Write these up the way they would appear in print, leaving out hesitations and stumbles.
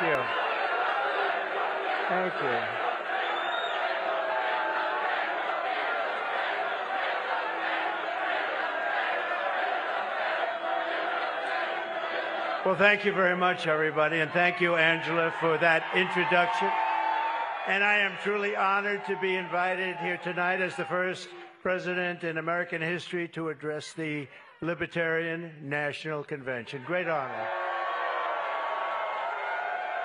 Thank you. Thank you. Well, thank you very much, everybody, and thank you, Angela, for that introduction. And I am truly honored to be invited here tonight as the first president in American history to address the Libertarian National Convention. Great honor.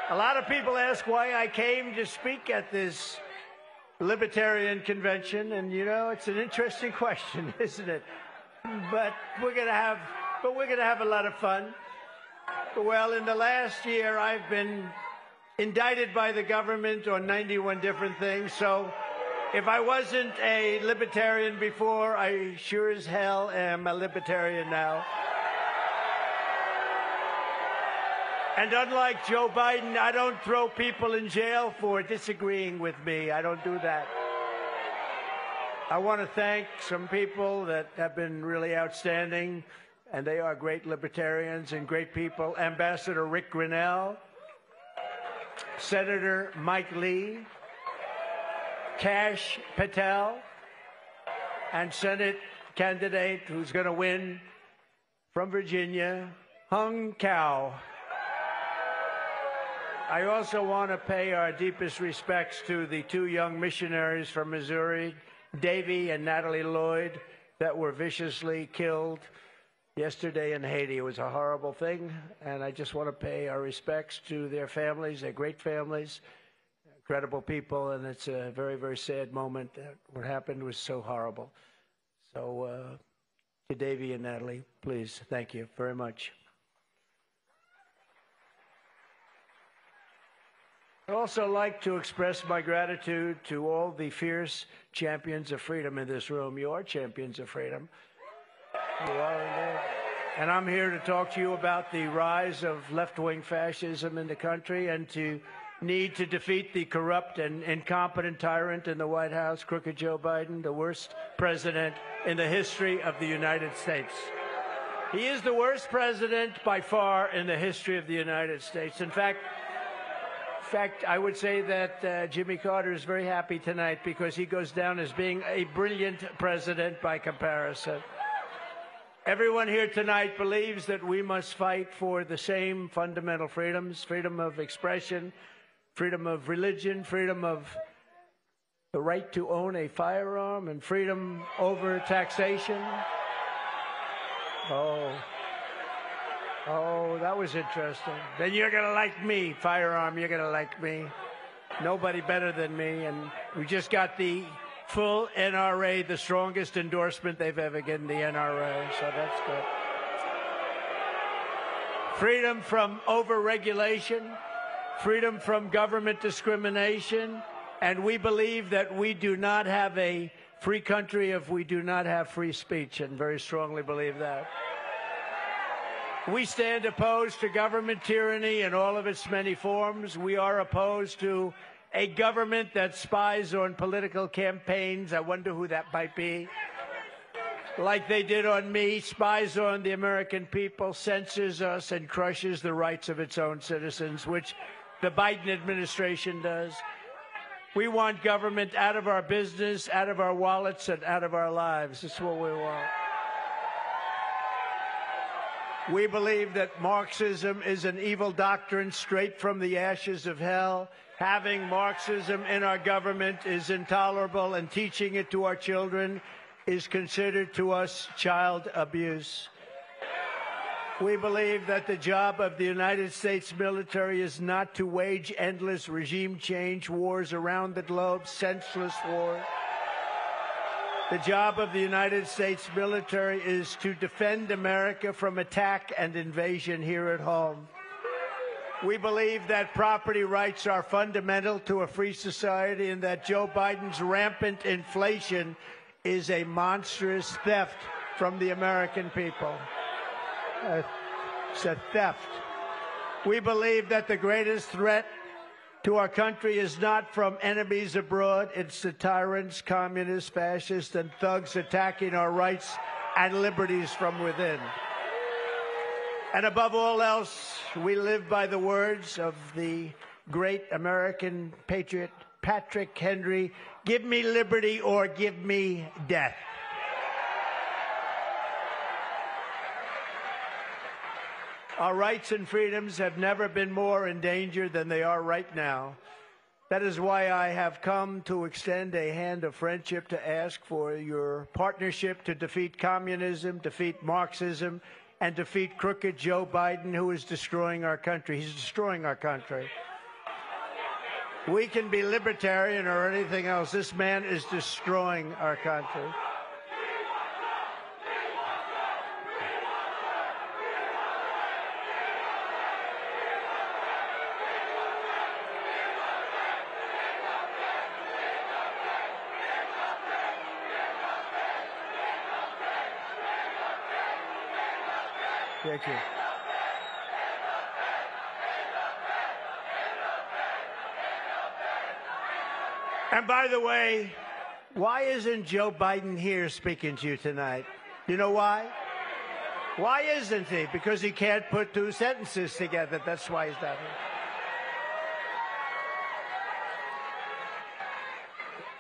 A lot of people ask why I came to speak at this Libertarian Convention, and you know, it's an interesting question, isn't it? But we're going to have a lot of fun. Well, in the last year, I've been indicted by the government on 91 different things. So if I wasn't a libertarian before, I sure as hell am a libertarian now. And unlike Joe Biden, I don't throw people in jail for disagreeing with me. I don't do that. I want to thank some people that have been really outstanding, and they are great libertarians and great people. Ambassador Rick Grinnell, Senator Mike Lee, Kash Patel, and Senate candidate who's going to win from Virginia, Hung Cao. I also want to pay our deepest respects to the two young missionaries from Missouri, Davy and Natalie Lloyd, that were viciously killed yesterday in Haiti. It was a horrible thing, and I just want to pay our respects to their families. They're great families, incredible people, and it's a very, very sad moment. What happened was so horrible. So to Davy and Natalie, please, thank you very much. I'd also like to express my gratitude to all the fierce champions of freedom in this room. You are champions of freedom. You are indeed. And I'm here to talk to you about the rise of left-wing fascism in the country and to need to defeat the corrupt and incompetent tyrant in the White House, crooked Joe Biden, the worst president in the history of the United States. He is the worst president by far in the history of the United States. In fact, I would say that Jimmy Carter is very happy tonight because he goes down as being a brilliant president by comparison. Everyone here tonight believes that we must fight for the same fundamental freedoms: freedom of expression, freedom of religion, freedom of the right to own a firearm, and freedom over taxation. Oh, that was interesting. Then you're going to like me, firearm, you're going to like me. Nobody better than me. And we just got the full NRA, the strongest endorsement they've ever given the NRA, so that's good. Freedom from over-regulation, freedom from government discrimination, and we believe that we do not have a free country if we do not have free speech, and very strongly believe that. We stand opposed to government tyranny in all of its many forms. We are opposed to a government that spies on political campaigns. I wonder who that might be. Like they did on me, spies on the American people, censors us, and crushes the rights of its own citizens, which the Biden administration does. We want government out of our business, out of our wallets, and out of our lives. That's what we want. We believe that Marxism is an evil doctrine straight from the ashes of hell. Having Marxism in our government is intolerable, and teaching it to our children is considered to us child abuse. We believe that the job of the United States military is not to wage endless regime change wars around the globe, senseless wars. The job of the United States military is to defend America from attack and invasion here at home. We believe that property rights are fundamental to a free society and that Joe Biden's rampant inflation is a monstrous theft from the American people. It's a theft. We believe that the greatest threat to our country is not from enemies abroad. It's the tyrants, communists, fascists, and thugs attacking our rights and liberties from within. And above all else, we live by the words of the great American patriot, Patrick Henry, give me liberty or give me death. Our rights and freedoms have never been more in danger than they are right now. That is why I have come to extend a hand of friendship to ask for your partnership to defeat communism, defeat Marxism, and defeat crooked Joe Biden, who is destroying our country. He's destroying our country. We can be libertarian or anything else. This man is destroying our country. Thank you. And by the way, why isn't Joe Biden here speaking to you tonight? You know why? Why isn't he? Because he can't put two sentences together. That's why he's not here.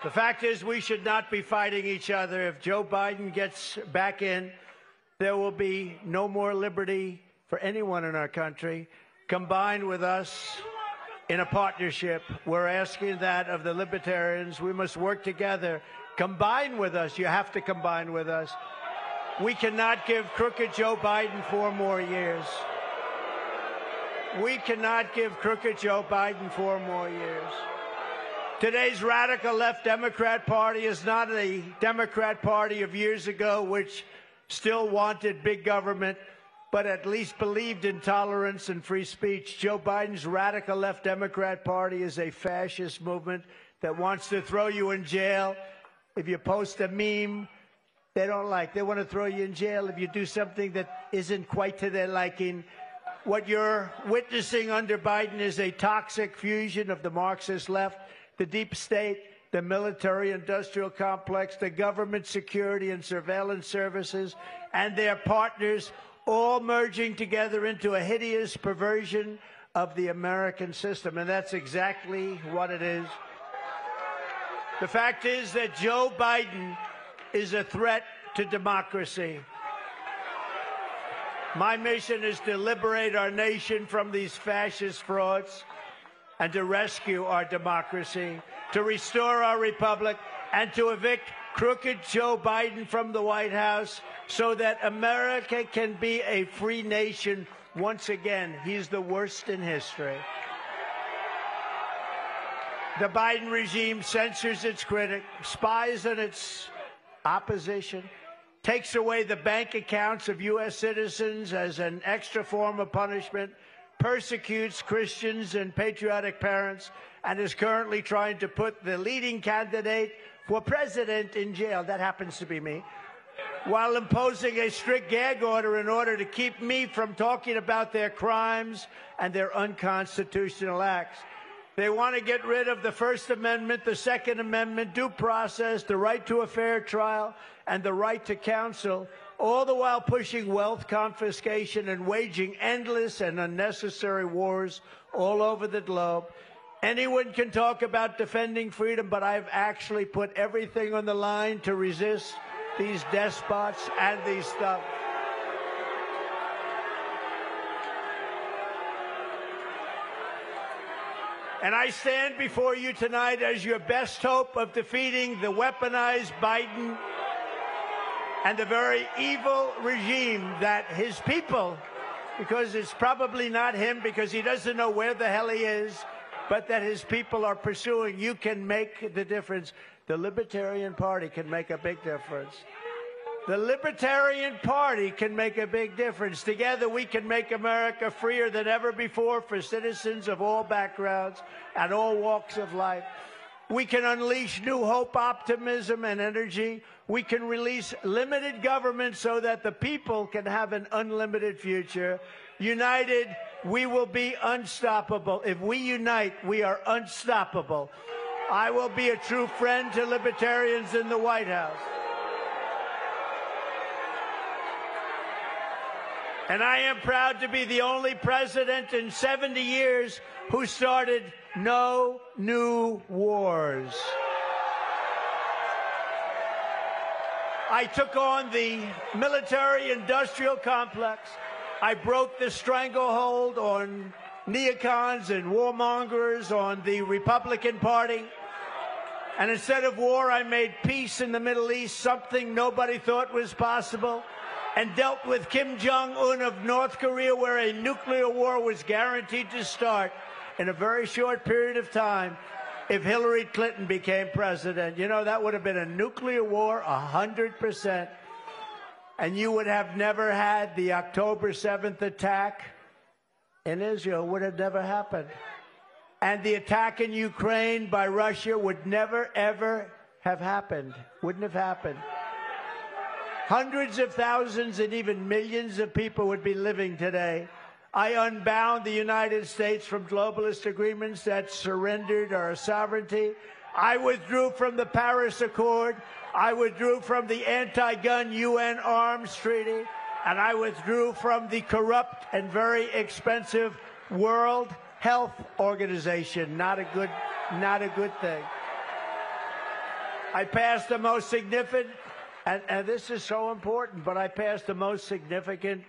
The fact is, we should not be fighting each other. If Joe Biden gets back in, there will be no more liberty for anyone in our country. Combined with us in a partnership, we're asking that of the libertarians. We must work together. Combine with us. You have to combine with us. We cannot give crooked Joe Biden 4 more years. We cannot give crooked Joe Biden 4 more years. Today's radical left Democrat Party is not a Democrat Party of years ago, which still wanted big government, but at least believed in tolerance and free speech. Joe Biden's radical left Democrat Party is a fascist movement that wants to throw you in jail. If you post a meme they don't like, they want to throw you in jail if you do something that isn't quite to their liking. What you're witnessing under Biden is a toxic fusion of the Marxist left, the deep state, the military-industrial complex, the government security and surveillance services, and their partners, all merging together into a hideous perversion of the American system. And that's exactly what it is. The fact is that Joe Biden is a threat to democracy. My mission is to liberate our nation from these fascist frauds and to rescue our democracy, to restore our republic, and to evict crooked Joe Biden from the White House so that America can be a free nation once again. He's the worst in history. The Biden regime censors its critics, spies on its opposition, takes away the bank accounts of U.S. citizens as an extra form of punishment, persecutes Christians and patriotic parents, and is currently trying to put the leading candidate for president in jail. That happens to be me. While imposing a strict gag order in order to keep me from talking about their crimes and their unconstitutional acts. They want to get rid of the First Amendment, the Second Amendment, due process, the right to a fair trial, and the right to counsel, all the while pushing wealth confiscation and waging endless and unnecessary wars all over the globe. Anyone can talk about defending freedom, but I've actually put everything on the line to resist these despots and these stuff. And I stand before you tonight as your best hope of defeating the weaponized Biden and the very evil regime that his people, because it's probably not him because he doesn't know where the hell he is, but that his people are pursuing. You can make the difference. The Libertarian Party can make a big difference. The Libertarian Party can make a big difference. Together we can make America freer than ever before for citizens of all backgrounds and all walks of life. We can unleash new hope, optimism, and energy. We can release limited government so that the people can have an unlimited future. United, we will be unstoppable. If we unite, we are unstoppable. I will be a true friend to libertarians in the White House. And I am proud to be the only president in 70 years who started no new wars. I took on the military-industrial complex. I broke the stranglehold on neocons and warmongers on the Republican Party. And instead of war, I made peace in the Middle East, something nobody thought was possible, and dealt with Kim Jong-un of North Korea, where a nuclear war was guaranteed to start in a very short period of time if Hillary Clinton became president. You know, that would have been a nuclear war, 100%. And you would have never had the October 7th attack in Israel, would have never happened. And the attack in Ukraine by Russia would never, ever have happened. Wouldn't have happened. Hundreds of thousands and even millions of people would be living today. I unbound the United States from globalist agreements that surrendered our sovereignty. I withdrew from the Paris Accord. I withdrew from the anti-gun UN arms treaty. And I withdrew from the corrupt and very expensive World Health Organization. Not a good thing. I passed the most significant, and this is so important, but I passed the most significant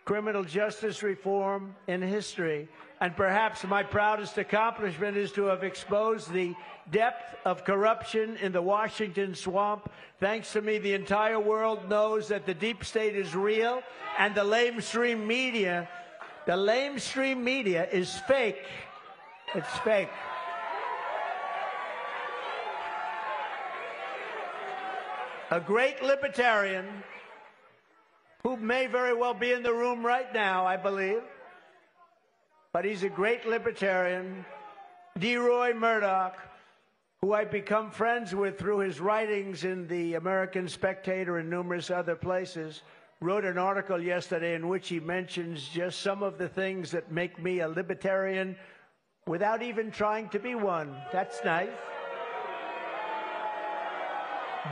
criminal justice reform in history. And perhaps my proudest accomplishment is to have exposed the depth of corruption in the Washington swamp. Thanks to me, the entire world knows that the deep state is real, and the lamestream media is fake. It's fake. A great libertarian who may very well be in the room right now, I believe, but he's a great libertarian, D. Roy Murdoch, who I've become friends with through his writings in the American Spectator and numerous other places, wrote an article yesterday in which he mentions just some of the things that make me a libertarian without even trying to be one. That's nice.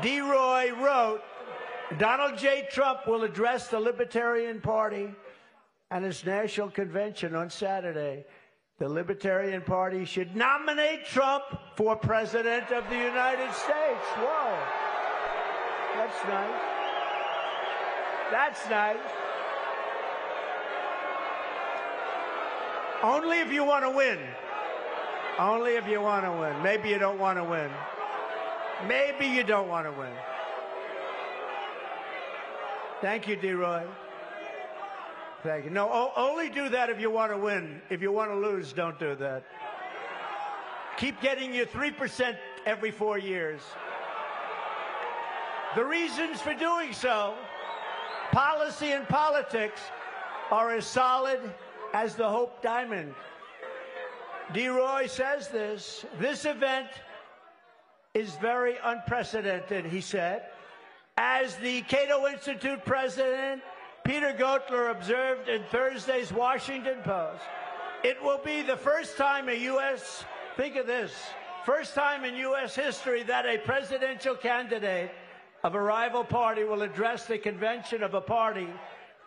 D. Roy wrote, Donald J. Trump will address the Libertarian Party and its national convention on Saturday. The Libertarian Party should nominate Trump for President of the United States. Whoa. That's nice. That's nice. Only if you want to win. Only if you want to win. Maybe you don't want to win. Maybe you don't want to win. Thank you, D. Roy. Thank you. No, only do that if you want to win. If you want to lose, don't do that. Keep getting your 3% every 4 years. The reasons for doing so, policy and politics, are as solid as the Hope Diamond. D. Roy says this. This event is very unprecedented, he said. As the Cato Institute president, Peter Gotler, observed in Thursday's Washington Post, it will be the first time in U.S., think of this, first time in U.S. history that a presidential candidate of a rival party will address the convention of a party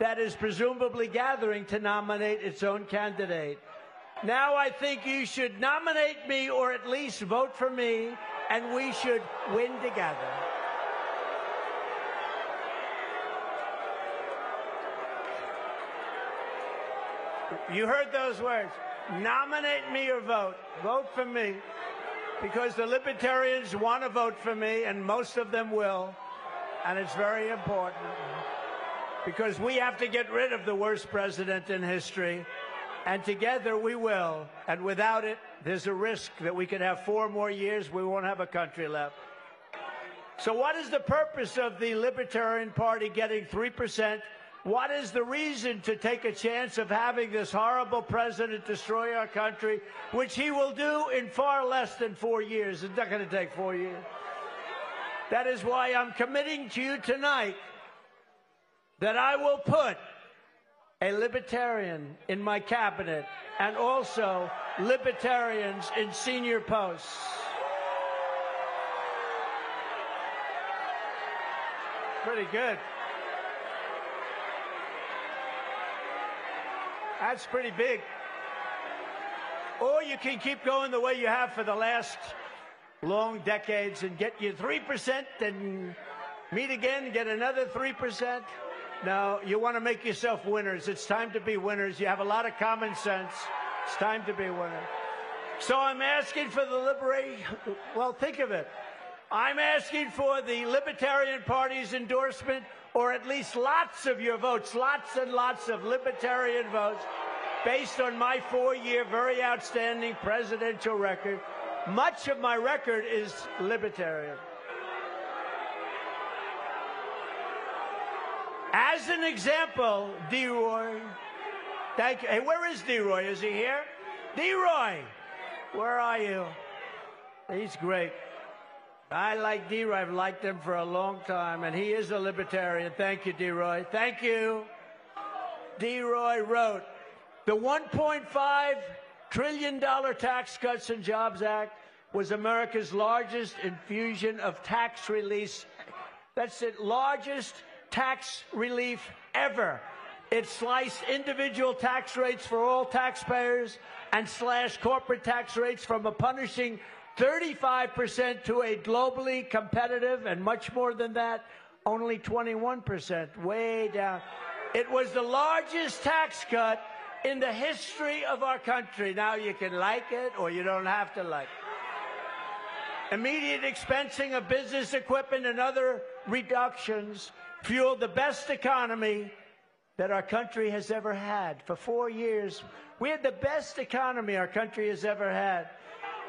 that is presumably gathering to nominate its own candidate. Now I think you should nominate me or at least vote for me, and we should win together. You heard those words. Nominate me or vote. Vote for me. Because the libertarians want to vote for me, and most of them will. And it's very important. Because we have to get rid of the worst president in history. And together we will. And without it, there's a risk that we could have 4 more years. We won't have a country left. So what is the purpose of the Libertarian Party getting 3%? What is the reason to take a chance of having this horrible president destroy our country, which he will do in far less than 4 years? It's not going to take 4 years. That is why I'm committing to you tonight that I will put a libertarian in my cabinet and also libertarians in senior posts. Pretty good. That's pretty big. Or you can keep going the way you have for the last long decades and get your 3% and meet again and get another 3%. No, you want to make yourself winners. It's time to be winners. You have a lot of common sense. It's time to be winners. So I'm asking for the well, think of it. I'm asking for the Libertarian Party's endorsement, or at least lots of your votes, lots and lots of Libertarian votes, based on my 4-year, very outstanding presidential record. Much of my record is Libertarian. As an example, D-Roy, thank you. Hey, where is D-Roy? Is he here? D-Roy, where are you? He's great. I like D-Roy. I've liked him for a long time, and he is a Libertarian. Thank you, D-Roy. Thank you. D-Roy wrote, the $1.5 trillion Tax Cuts and Jobs Act was America's largest infusion of tax release. That's the largest tax relief ever. It sliced individual tax rates for all taxpayers and slashed corporate tax rates from a punishing 35% to a globally competitive, and much more than that, only 21%, way down. It was the largest tax cut in the history of our country. Now, you can like it or you don't have to like it. Immediate expensing of business equipment and other reductions fueled the best economy that our country has ever had. For 4 years, we had the best economy our country has ever had.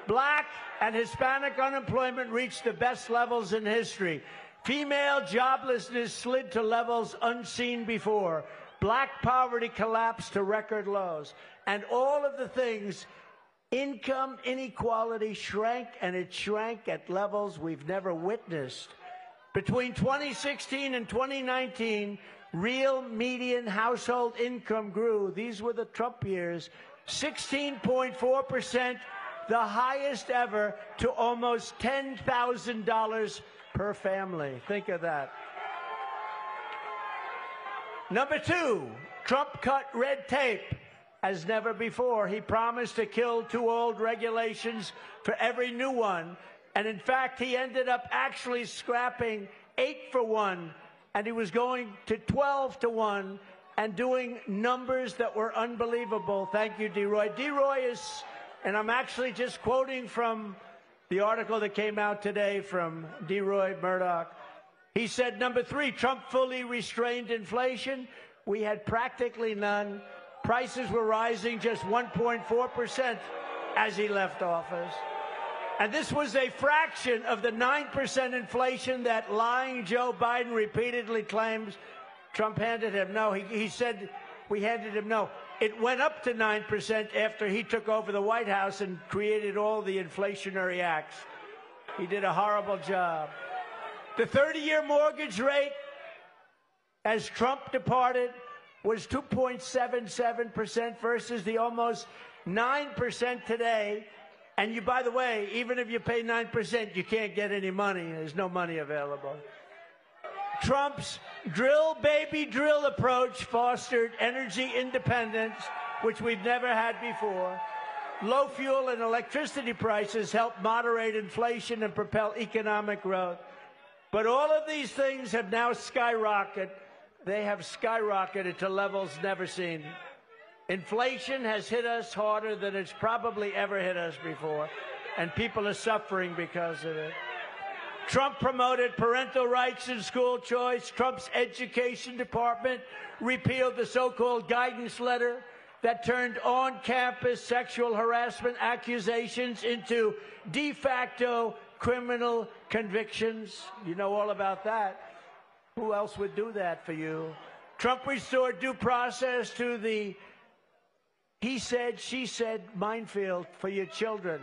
Black and Hispanic unemployment reached the best levels in history. Female joblessness slid to levels unseen before. Black poverty collapsed to record lows. And all of the things, income inequality shrank, and it shrank at levels we've never witnessed. Between 2016 and 2019, real median household income grew. These were the Trump years. 16.4%, the highest ever, to almost $10,000 per family. Think of that. Number two, Trump cut red tape as never before. He promised to kill 2 old regulations for every new one. And in fact, he ended up actually scrapping 8 for 1, and he was going to 12 to 1 and doing numbers that were unbelievable. Thank you, D-Roy. D-Roy is, and I'm actually just quoting from the article that came out today from D-Roy Murdoch. He said, number 3, Trump fully restrained inflation. We had practically none. Prices were rising just 1.4% as he left office. And this was a fraction of the 9% inflation that lying Joe Biden repeatedly claims Trump handed him. No, he said we handed him no. It went up to 9% after he took over the White House and created all the inflationary acts. He did a horrible job. The 30-year mortgage rate, as Trump departed, was 2.77% versus the almost 9% today. And you, by the way, even if you pay 9%, you can't get any money. There's no money available. Trump's drill, baby, drill approach fostered energy independence, which we've never had before. Low fuel and electricity prices helped moderate inflation and propel economic growth. But all of these things have now skyrocketed. They have skyrocketed to levels never seen. Inflation has hit us harder than it's probably ever hit us before, and people are suffering because of it. Trump promoted parental rights and school choice. Trump's education department repealed the so-called guidance letter that turned on-campus sexual harassment accusations into de facto criminal convictions. You know all about that. Who else would do that for you? Trump restored due process to the he said, she said minefield for your children.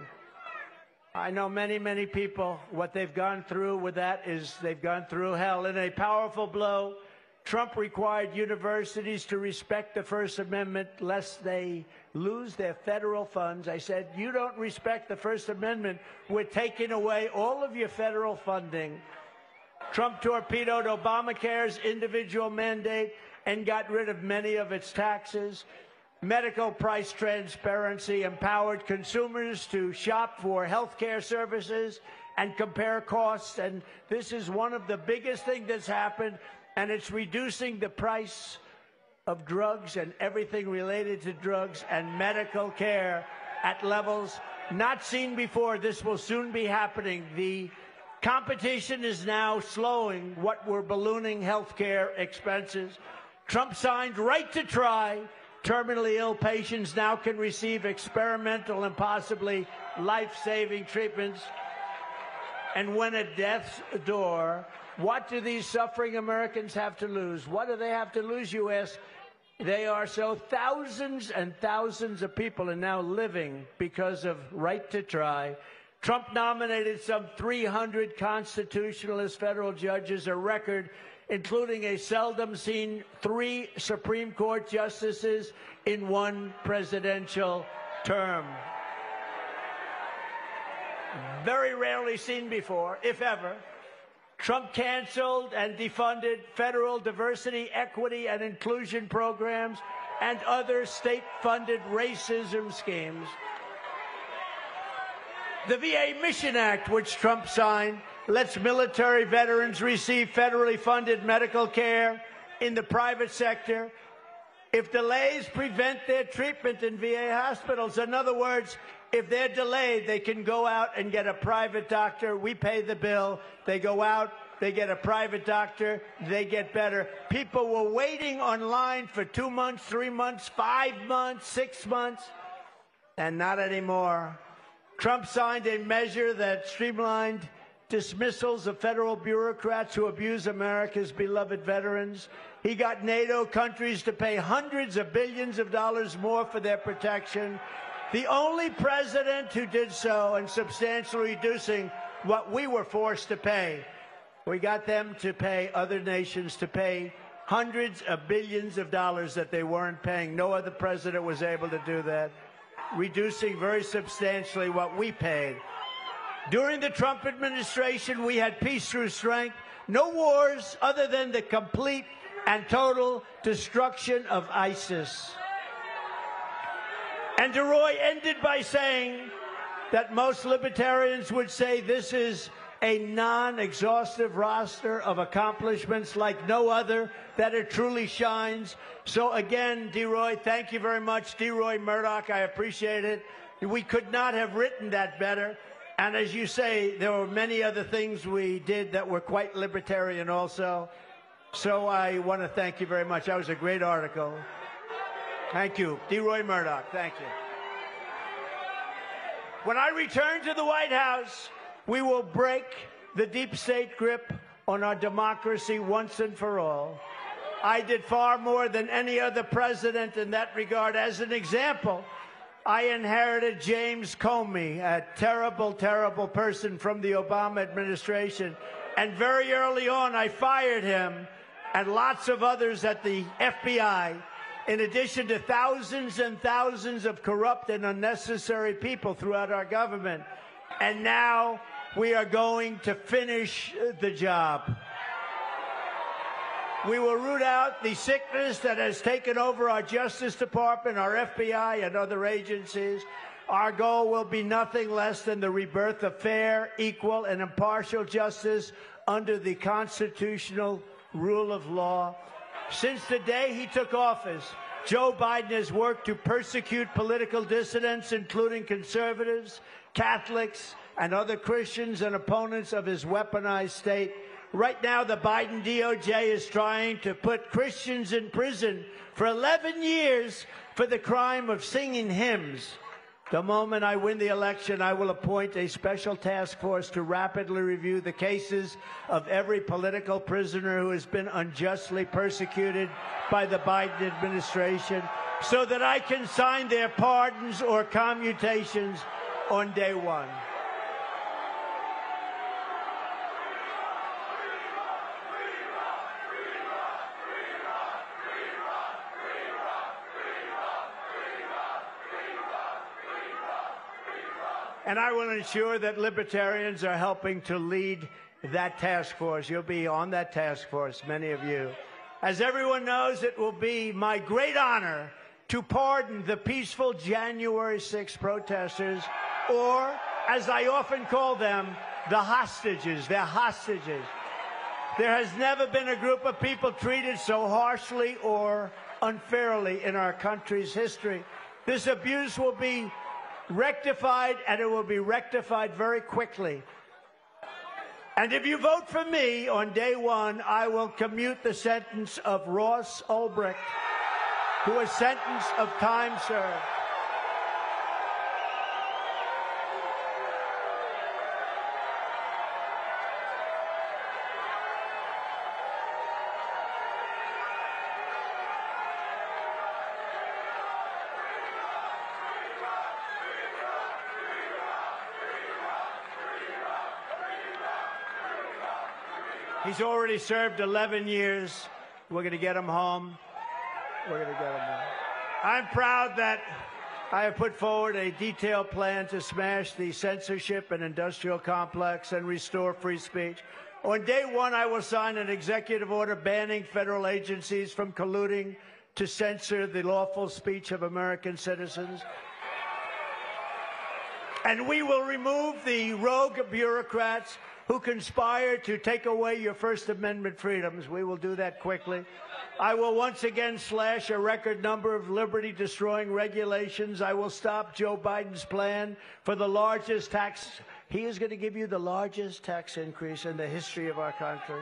I know many, many people, what they've gone through with that is they've gone through hell. In a powerful blow, Trump required universities to respect the First Amendment lest they lose their federal funds. I said, you don't respect the First Amendment, we're taking away all of your federal funding. Trump torpedoed Obamacare's individual mandate and got rid of many of its taxes. medical price transparency, empowered consumers to shop for health care services and compare costs. And this is one of the biggest things that's happened, and it's reducing the price of drugs and everything related to drugs and medical care at levels not seen before. This will soon be happening. The competition is now slowing what were ballooning health care expenses. Trump signed right to try. Terminally ill patients now can receive experimental and possibly life-saving treatments. And when at death's door, what do these suffering Americans have to lose? What do they have to lose, you ask? They are so thousands and thousands of people are now living because of right to try. Trump nominated some 300 constitutionalist federal judges, a record, including a seldom-seen 3 Supreme Court justices in one presidential term. Very rarely seen before, if ever. Trump canceled and defunded federal diversity, equity, and inclusion programs and other state-funded racism schemes. The VA Mission Act, which Trump signed, lets military veterans receive federally funded medical care in the private sector if delays prevent their treatment in VA hospitals. In other words, if they're delayed, they can go out and get a private doctor. We pay the bill. They go out, they get a private doctor, they get better. People were waiting online for 2 months, 3 months, 5 months, 6 months, and not anymore. Trump signed a measure that streamlined dismissals of federal bureaucrats who abuse America's beloved veterans. He got NATO countries to pay hundreds of billions of dollars more for their protection. The only president who did so, and substantially reducing what we were forced to pay. We got them to pay, other nations to pay hundreds of billions of dollars that they weren't paying. No other president was able to do that, reducing very substantially what we paid. During the Trump administration, we had peace through strength, no wars other than the complete and total destruction of ISIS. And DeRoy ended by saying that most libertarians would say this is a non-exhaustive roster of accomplishments like no other, that it truly shines. So again, DeRoy, thank you very much. DeRoy Murdoch, I appreciate it. We could not have written that better. And as you say, there were many other things we did that were quite libertarian also. So I want to thank you very much. That was a great article. Thank you. DeRoy Murdoch, thank you. When I return to the White House, we will break the deep state grip on our democracy once and for all. I did far more than any other president in that regard. As an example, I inherited James Comey, a terrible, terrible person from the Obama administration. And very early on, I fired him and lots of others at the FBI, in addition to thousands and thousands of corrupt and unnecessary people throughout our government. And now we are going to finish the job. We will root out the sickness that has taken over our Justice Department, our FBI, and other agencies. Our goal will be nothing less than the rebirth of fair, equal, and impartial justice under the constitutional rule of law. Since the day he took office, Joe Biden has worked to persecute political dissidents, including conservatives, Catholics, and other Christians and opponents of his weaponized state. Right now, the Biden DOJ is trying to put Christians in prison for 11 years for the crime of singing hymns. The moment I win the election, I will appoint a special task force to rapidly review the cases of every political prisoner who has been unjustly persecuted by the Biden administration, so that I can sign their pardons or commutations on day one. And I will ensure that libertarians are helping to lead that task force. You'll be on that task force, many of you. As everyone knows, it will be my great honor to pardon the peaceful January 6th protesters, or, as I often call them, the hostages. They're hostages. There has never been a group of people treated so harshly or unfairly in our country's history. This abuse will be rectified, and it will be rectified very quickly. And if you vote for me on day one, I will commute the sentence of Ross Ulbricht to a sentence of time served. He's already served 11 years. We're going to get him home. We're going to get him home. I'm proud that I have put forward a detailed plan to smash the censorship and industrial complex and restore free speech. On day one, I will sign an executive order banning federal agencies from colluding to censor the lawful speech of American citizens. And we will remove the rogue bureaucrats who conspire to take away your First Amendment freedoms. We will do that quickly. I will once again slash a record number of liberty-destroying regulations. I will stop Joe Biden's plan for the largest tax. He is going to give you the largest tax increase in the history of our country.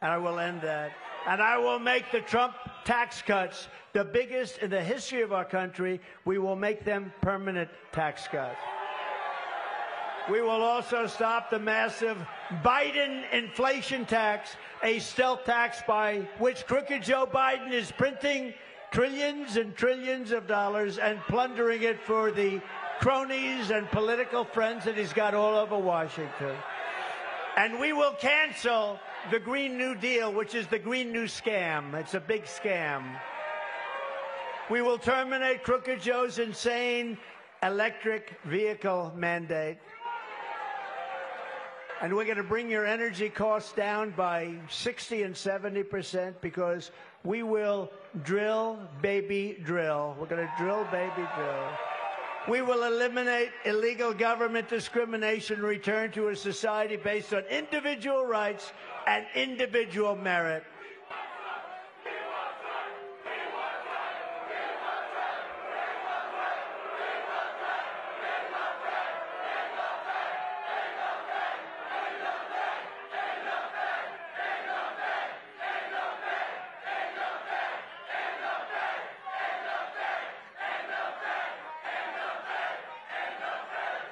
And I will end that. And I will make the Trump tax cuts the biggest in the history of our country. We will make them permanent tax cuts. We will also stop the massive Biden inflation tax, a stealth tax by which crooked Joe Biden is printing trillions and trillions of dollars and plundering it for the cronies and political friends that he's got all over Washington. And we will cancel the Green New Deal, which is the Green New Scam. It's a big scam. We will terminate Crooked Joe's insane electric vehicle mandate. And we're going to bring your energy costs down by 60 and 70% because we will drill, baby, drill. We're going to drill, baby, drill. We will eliminate illegal government discrimination, return to a society based on individual rights and individual merit.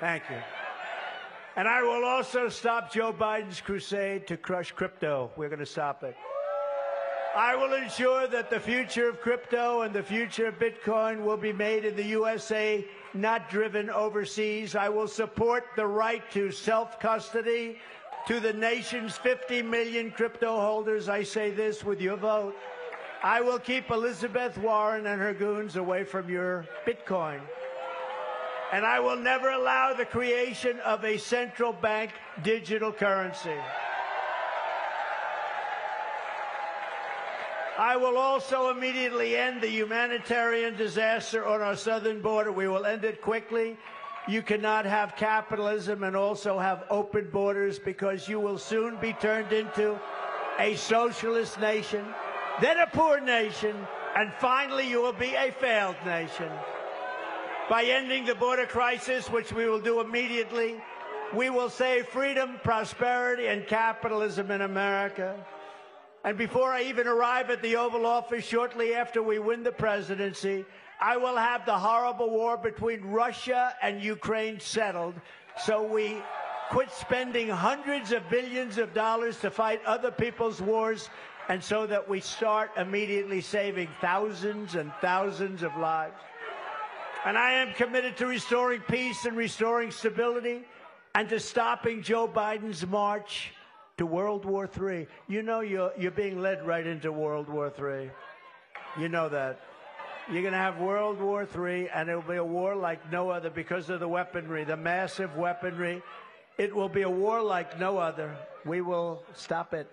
Thank you. And I will also stop Joe Biden's crusade to crush crypto. We're going to stop it. I will ensure that the future of crypto and the future of Bitcoin will be made in the USA, not driven overseas. I will support the right to self-custody to the nation's 50 million crypto holders. I say this with your vote. I will keep Elizabeth Warren and her goons away from your Bitcoin. And I will never allow the creation of a central bank digital currency. I will also immediately end the humanitarian disaster on our southern border. We will end it quickly. You cannot have capitalism and also have open borders because you will soon be turned into a socialist nation, then a poor nation, and finally you will be a failed nation. By ending the border crisis, which we will do immediately, we will save freedom, prosperity, and capitalism in America. And before I even arrive at the Oval Office, shortly after we win the presidency, I will have the horrible war between Russia and Ukraine settled, so we quit spending hundreds of billions of dollars to fight other people's wars, and so that we start immediately saving thousands and thousands of lives. And I am committed to restoring peace and restoring stability and to stopping Joe Biden's march to World War III. You know you're being led right into World War III. You know that. You're going to have World War III, and it will be a war like no other because of the weaponry, the massive weaponry. It will be a war like no other. We will stop it.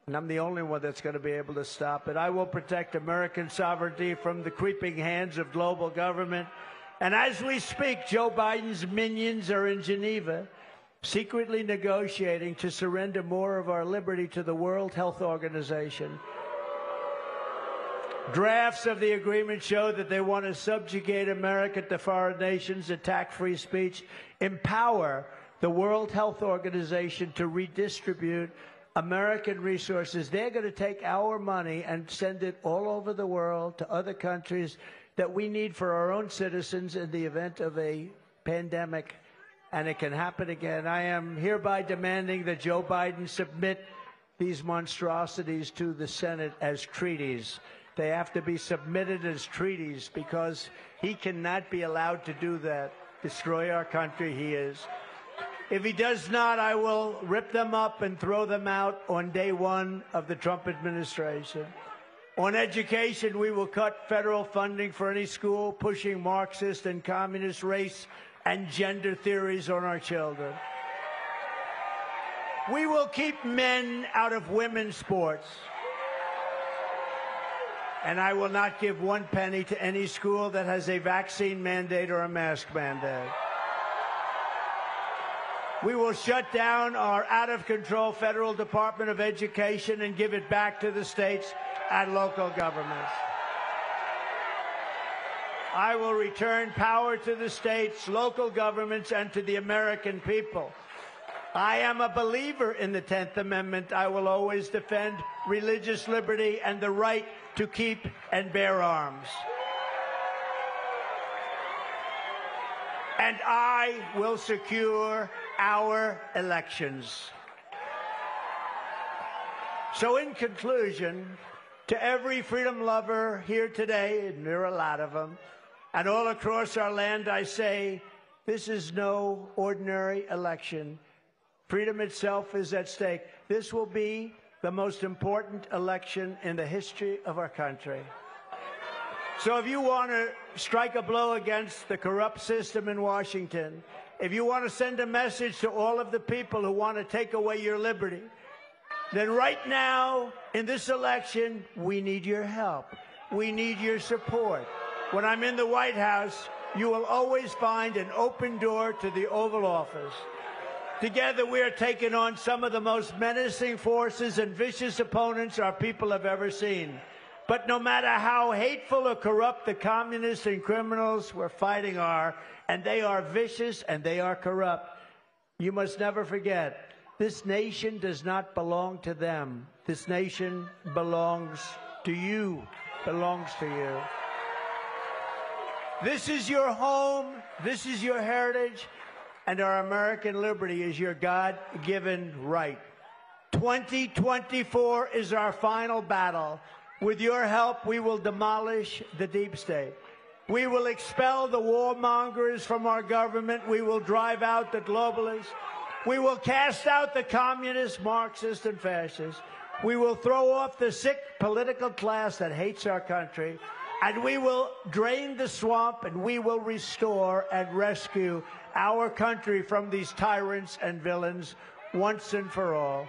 and I'm the only one that's going to be able to stop it. I will protect American sovereignty from the creeping hands of global government. And as we speak, Joe Biden's minions are in Geneva, secretly negotiating to surrender more of our liberty to the World Health Organization. Drafts of the agreement show that they want to subjugate America to foreign nations, attack free speech, empower the World Health Organization to redistribute American resources. They're going to take our money and send it all over the world to other countries that we need for our own citizens in the event of a pandemic, and it can happen again. I am hereby demanding that Joe Biden submit these monstrosities to the Senate as treaties. They have to be submitted as treaties because he cannot be allowed to do that, destroy our country. He is. If he does not, I will rip them up and throw them out on day one of the Trump administration. On education, we will cut federal funding for any school pushing Marxist and communist race and gender theories on our children. We will keep men out of women's sports. And I will not give one penny to any school that has a vaccine mandate or a mask mandate. We will shut down our out-of-control federal Department of Education and give it back to the states and local governments. I will return power to the states, local governments, and to the American people. I am a believer in the 10th Amendment. I will always defend religious liberty and the right to keep and bear arms. And I will secure our elections. So in conclusion, to every freedom lover here today, and there are a lot of them, and all across our land, I say, this is no ordinary election. Freedom itself is at stake. This will be the most important election in the history of our country. So if you want to strike a blow against the corrupt system in Washington, if you want to send a message to all of the people who want to take away your liberty, then right now, in this election, we need your help. We need your support. When I'm in the White House, you will always find an open door to the Oval Office. Together, we are taking on some of the most menacing forces and vicious opponents our people have ever seen. But no matter how hateful or corrupt the communists and criminals we're fighting are, and they are vicious and they are corrupt, you must never forget, this nation does not belong to them. This nation belongs to you, belongs to you. This is your home, this is your heritage, and our American liberty is your God-given right. 2024 is our final battle. With your help, we will demolish the deep state. We will expel the warmongers from our government. We will drive out the globalists. We will cast out the communists, Marxists, and fascists. We will throw off the sick political class that hates our country. And we will drain the swamp, and we will restore and rescue our country from these tyrants and villains once and for all.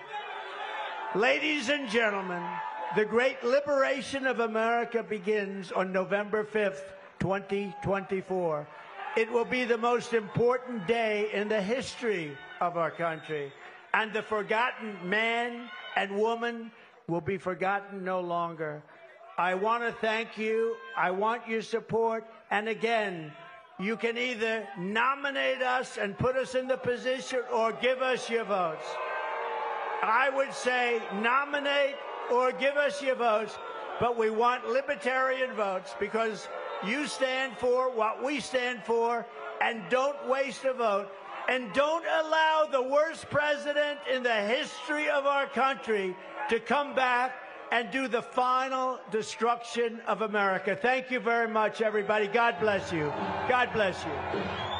Ladies and gentlemen, the great liberation of America begins on November 5th, 2024. It will be the most important day in the history of our country, and the forgotten man and woman will be forgotten no longer. I want to thank you. I want your support. And again, you can either nominate us and put us in the position or give us your votes. I would say nominate or give us your votes, but we want libertarian votes because you stand for what we stand for, and don't waste a vote. And don't allow the worst president in the history of our country to come back and do the final destruction of America. Thank you very much, everybody. God bless you. God bless you.